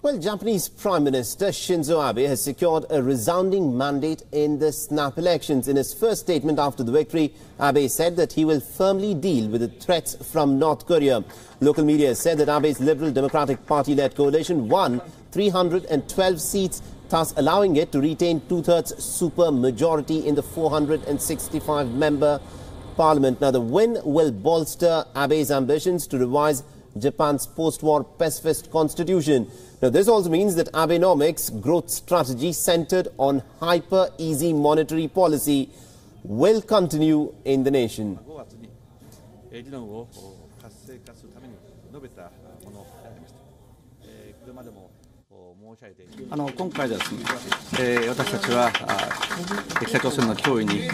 Well, Japanese Prime Minister Shinzo Abe has secured a resounding mandate in the snap elections. In his first statement after the victory, Abe said that he will firmly deal with the threats from North Korea. Local media said that Abe's Liberal Democratic Party-led coalition won 312 seats, thus allowing it to retain two-thirds super majority in the 465-member parliament. Now, the win will bolster Abe's ambitions to revise Japan's post-war pacifist constitution. Now, this also means that Abenomics' growth strategy centered on hyper-easy monetary policy will continue in the nation. 今回ですね、私たちは北朝鮮の脅威に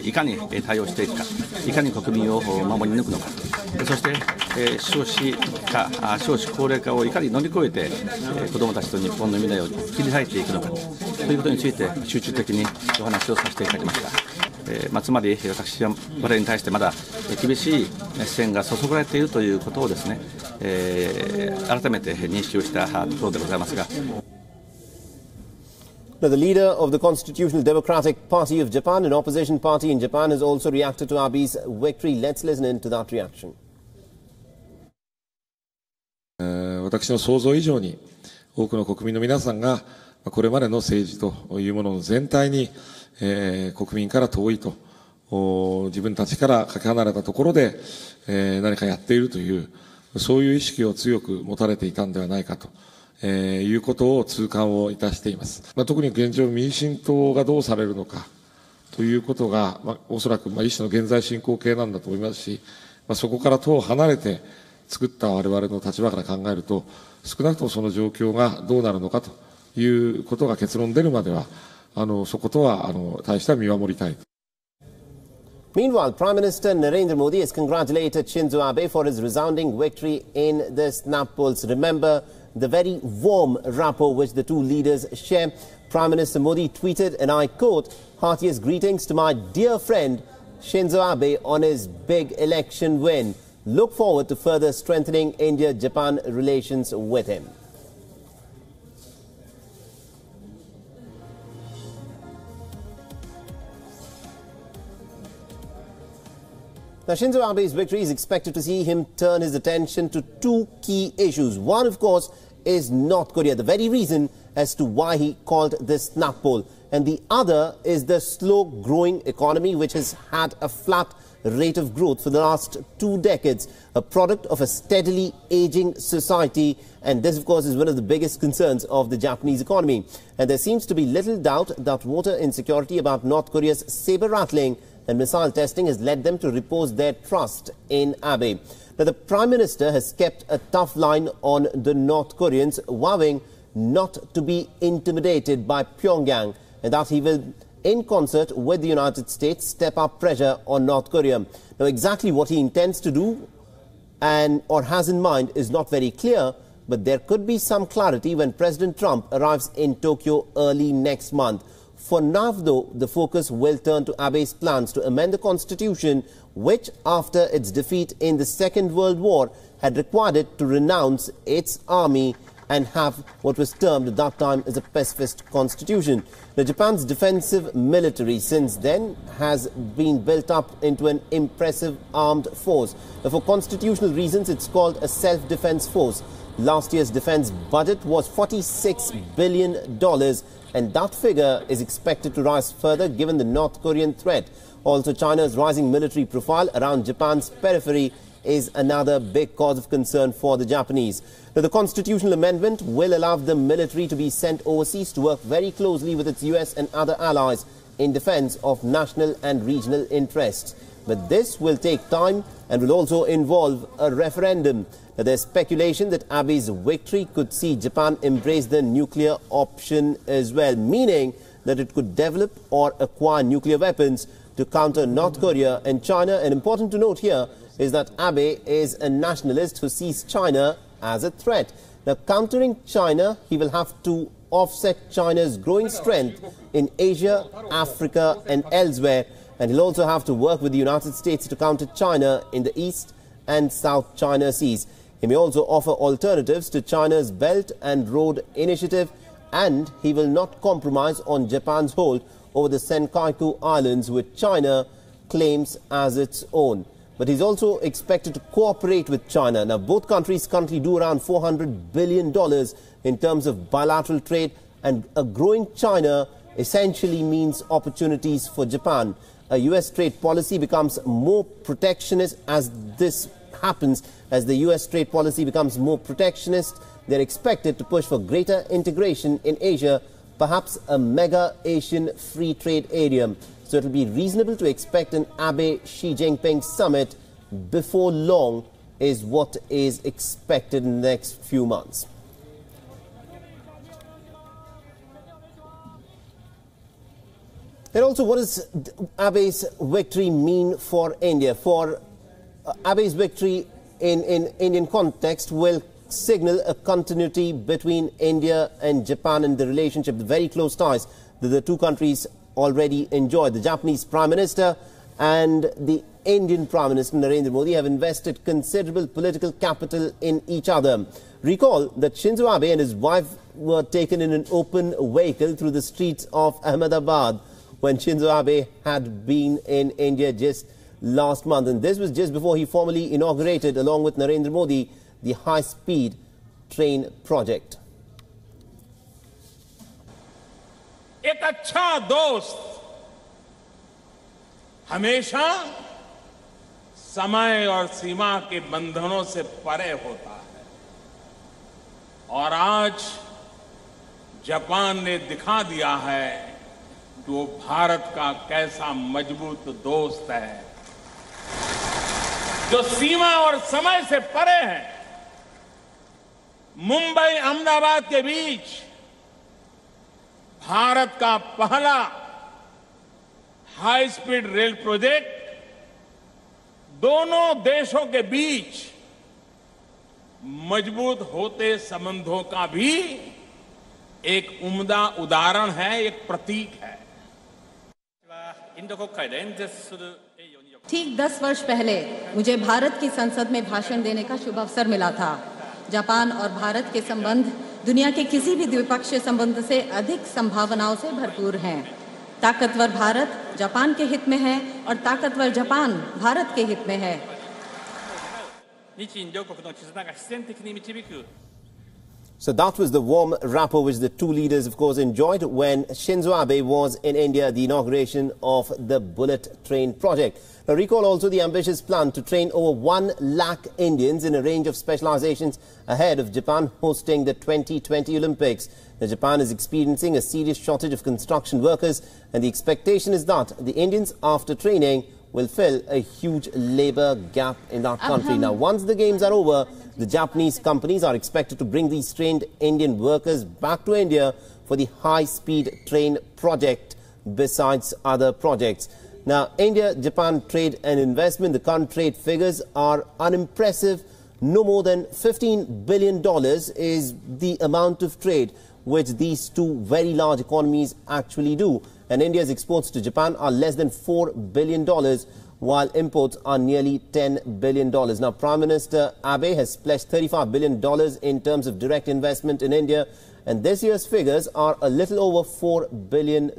いかに対応していくか、いかに国民を守り抜くのか、そして少子高齢化をいかに乗り越えて子どもたちと日本の未来を切り裂いていくのかということについて集中的にお話をさせていただきました。つまり私は我々に対してまだ厳しい視線が注がれているということをですね、改めて認識をしたところでございますが。Now, the leader of the Constitutional Democratic Party of Japan, an opposition party in Japan, has also reacted to Abe's victory. Let's listen in to that reaction. 私の想像以上に多くの国民の皆さんがこれまでの政治というものの全体に、国民から遠いと自分たちからかけ離れたところで、何かやっているというそういう意識を強く持たれていたんではないかと。いうことを痛感をいたしています。特に現状民進党がどうされるのかということが、おそらく一種の現在進行形なんだと思いますし、そこから遠離れて作った我々の立場から考えると、少なくともその状況がどうなるのかということが結論出るまでは、そことは対しては見守りたい。Meanwhile, Prime Minister Narendra Modi has congratulated Shinzo Abe for his resounding victory in the snap polls. Remember the very warm rapport which the two leaders share. Prime Minister Modi tweeted, and I quote, "Heartiest greetings to my dear friend Shinzo Abe on his big election win. Look forward to further strengthening India-Japan relations with him." Now, Shinzo Abe's victory is expected to see him turn his attention to two key issues. One, of course, is North Korea, the very reason as to why he called this snap poll. And the other is the slow-growing economy, which has had a flat rate of growth for the last 2 decades, a product of a steadily aging society. And this, of course, is one of the biggest concerns of the Japanese economy. And there seems to be little doubt that voter insecurity about North Korea's saber-rattling and missile testing has led them to repose their trust in Abe. Now, the Prime Minister has kept a tough line on the North Koreans, vowing not to be intimidated by Pyongyang, and that he will, in concert with the United States, step up pressure on North Korea. Now, exactly what he intends to do or has in mind is not very clear, but there could be some clarity when President Trump arrives in Tokyo early next month. For now, though, the focus will turn to Abe's plans to amend the constitution, which, after its defeat in the Second World War, had required it to renounce its army and have what was termed at that time as a pacifist constitution. Now, Japan's defensive military since then has been built up into an impressive armed force. Now, for constitutional reasons, it's called a self-defense force. Last year's defense budget was $46 billion, and that figure is expected to rise further given the North Korean threat. Also, China's rising military profile around Japan's periphery is another big cause of concern for the Japanese. Now, the constitutional amendment will allow the military to be sent overseas to work very closely with its US and other allies in defense of national and regional interests. But this will take time and will also involve a referendum. Now, there's speculation that Abe's victory could see Japan embrace the nuclear option as well, meaning that it could develop or acquire nuclear weapons to counter North Korea and China. And important to note here is that Abe is a nationalist who sees China as a threat. Now, countering China, he will have to offset China's growing strength in Asia, Africa and elsewhere. And he'll also have to work with the United States to counter China in the East and South China Seas. He may also offer alternatives to China's Belt and Road Initiative, and he will not compromise on Japan's hold over the Senkaku Islands, which China claims as its own. But he's also expected to cooperate with China. Now, both countries currently do around $400 billion in terms of bilateral trade, and a growing China essentially means opportunities for Japan. A US trade policy becomes more protectionist as this happens. As the US trade policy becomes more protectionist, they're expected to push for greater integration in Asia, perhaps a mega Asian free trade area. So it will be reasonable to expect an Abe-Xi Jinping summit before long is what is expected in the next few months. And also, what does Abe's victory mean for India? For Abe's victory in Indian context will signal a continuity between India and Japan and the relationship, the very close ties that the two countries already enjoy. The Japanese Prime Minister and the Indian Prime Minister Narendra Modi have invested considerable political capital in each other. Recall that Shinzo Abe and his wife were taken in an open vehicle through the streets of Ahmedabad when Shinzo Abe had been in India just last month. And this was just before he formally inaugurated, along with Narendra Modi, the high-speed train project. एक अच्छा दोस्त हमेशा समय और सीमा के बंधनों से परे होता है, और आज जापान ने दिखा दिया है कि वो भारत का कैसा मजबूत दोस्त है जो सीमा और समय से परे है। मुंबई अहमदाबाद के बीच भारत का पहला हाई स्पीड रेल प्रोजेक्ट दोनों देशों के बीच मजबूत होते संबंधों का भी एक उम्दा उदाहरण है, एक प्रतीक है। ठीक 10 वर्ष पहले मुझे भारत की संसद में भाषण देने का शुभ अवसर मिला था। जापान और भारत के संबंध दुनिया के किसी भी द्विपक्षीय संबंध से अधिक संभावनाओं से भरपूर हैं। ताकतवर भारत जापान के हित में है और ताकतवर जापान भारत के हित में है। So that was the warm rapport which the two leaders, of course, enjoyed when Shinzo Abe was in India, the inauguration of the bullet train project. Now, recall also the ambitious plan to train over 1 lakh Indians in a range of specializations ahead of Japan hosting the 2020 Olympics. Now, Japan is experiencing a serious shortage of construction workers, and the expectation is that the Indians, after training, will fill a huge labor gap in that country. Now, once the games are over, the Japanese companies are expected to bring these trained Indian workers back to India for the high-speed train project, besides other projects. Now, India-Japan trade and investment, the current trade figures are unimpressive. No more than $15 billion is the amount of trade which these two very large economies actually do. And India's exports to Japan are less than $4 billion, while imports are nearly $10 billion. Now, Prime Minister Abe has splashed $35 billion in terms of direct investment in India, and this year's figures are a little over $4 billion.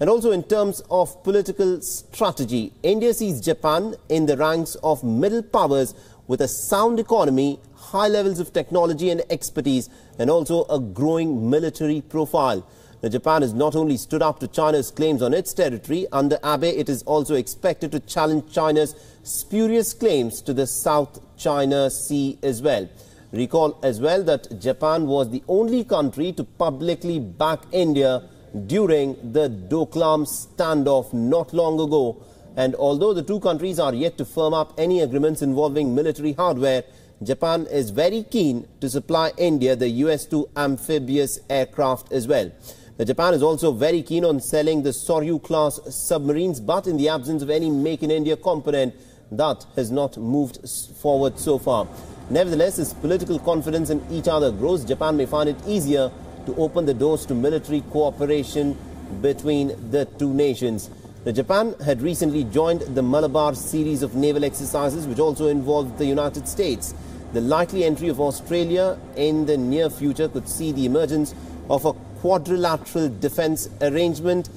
And also in terms of political strategy, India sees Japan in the ranks of middle powers with a sound economy, high levels of technology and expertise, and also a growing military profile. Now, Japan has not only stood up to China's claims on its territory, under Abe it is also expected to challenge China's spurious claims to the South China Sea as well. Recall as well that Japan was the only country to publicly back India during the Doklam standoff not long ago. And although the two countries are yet to firm up any agreements involving military hardware, Japan is very keen to supply India the US-2 amphibious aircraft as well. Now, Japan is also very keen on selling the Soryu-class submarines, but in the absence of any Make in India component, that has not moved forward so far. Nevertheless, as political confidence in each other grows, Japan may find it easier to open the doors to military cooperation between the two nations. Now, Japan had recently joined the Malabar series of naval exercises, which also involved the United States. The likely entry of Australia in the near future could see the emergence of a quadrilateral defense arrangement,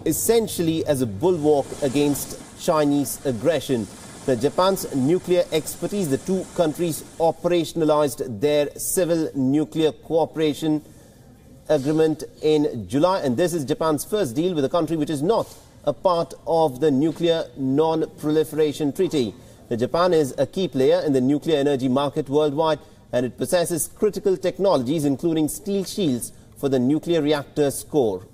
essentially as a bulwark against Chinese aggression. Japan's nuclear expertise, the two countries operationalized their civil nuclear cooperation agreement in July, and this is Japan's first deal with a country which is not a part of the Nuclear Non-Proliferation Treaty. Japan is a key player in the nuclear energy market worldwide, and it possesses critical technologies including steel shields for the nuclear reactor's core.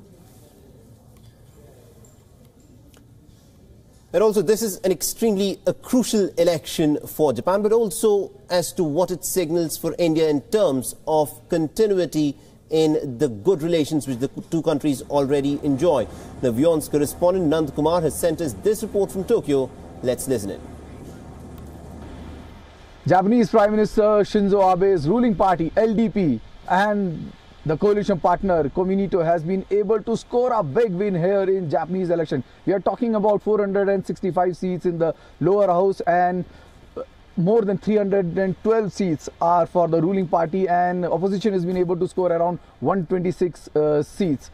And also, this is an extremely crucial election for Japan, but also as to what it signals for India in terms of continuity in the good relations which the two countries already enjoy. The WION's correspondent Nand Kumar has sent us this report from Tokyo. Let's listen in. Japanese Prime Minister Shinzo Abe's ruling party, LDP, and the coalition partner, Kominito, has been able to score a big win here in Japanese election. We are talking about 465 seats in the lower house, and more than 312 seats are for the ruling party, and opposition has been able to score around 126 seats.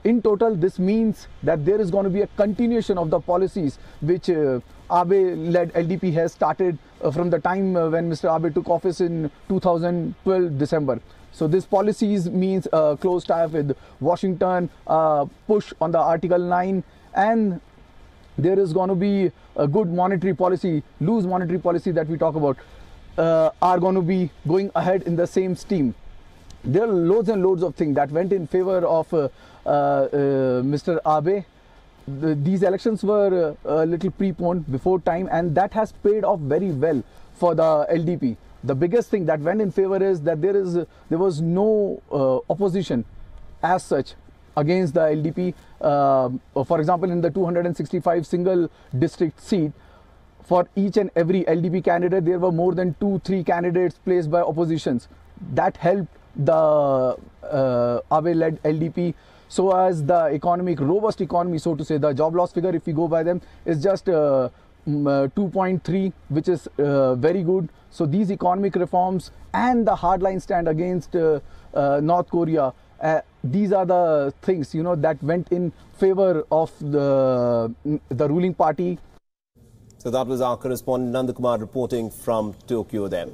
In total, this means that there is going to be a continuation of the policies which Abe-led LDP has started from the time when Mr. Abe took office in 2012 December. So this policies means close tie with Washington, push on the Article 9, and there is going to be a good monetary policy, loose monetary policy that we talk about, are going to be going ahead in the same stream. There are loads and loads of things that went in favor of Mr. Abe. These elections were a little preponed before time, and that has paid off very well for the LDP. The biggest thing that went in favor is that there was no opposition as such against the LDP. For example, in the 265 single district seat, for each and every LDP candidate, there were more than 2-3 candidates placed by oppositions. That helped the Abe-led LDP. So as the economic, robust economy, so to say, the job loss figure, if we go by them, is just 2.3, which is very good. So these economic reforms and the hardline stand against North Korea, these are the things, that went in favor of the ruling party. So that was our correspondent Nand Kumar reporting from Tokyo then.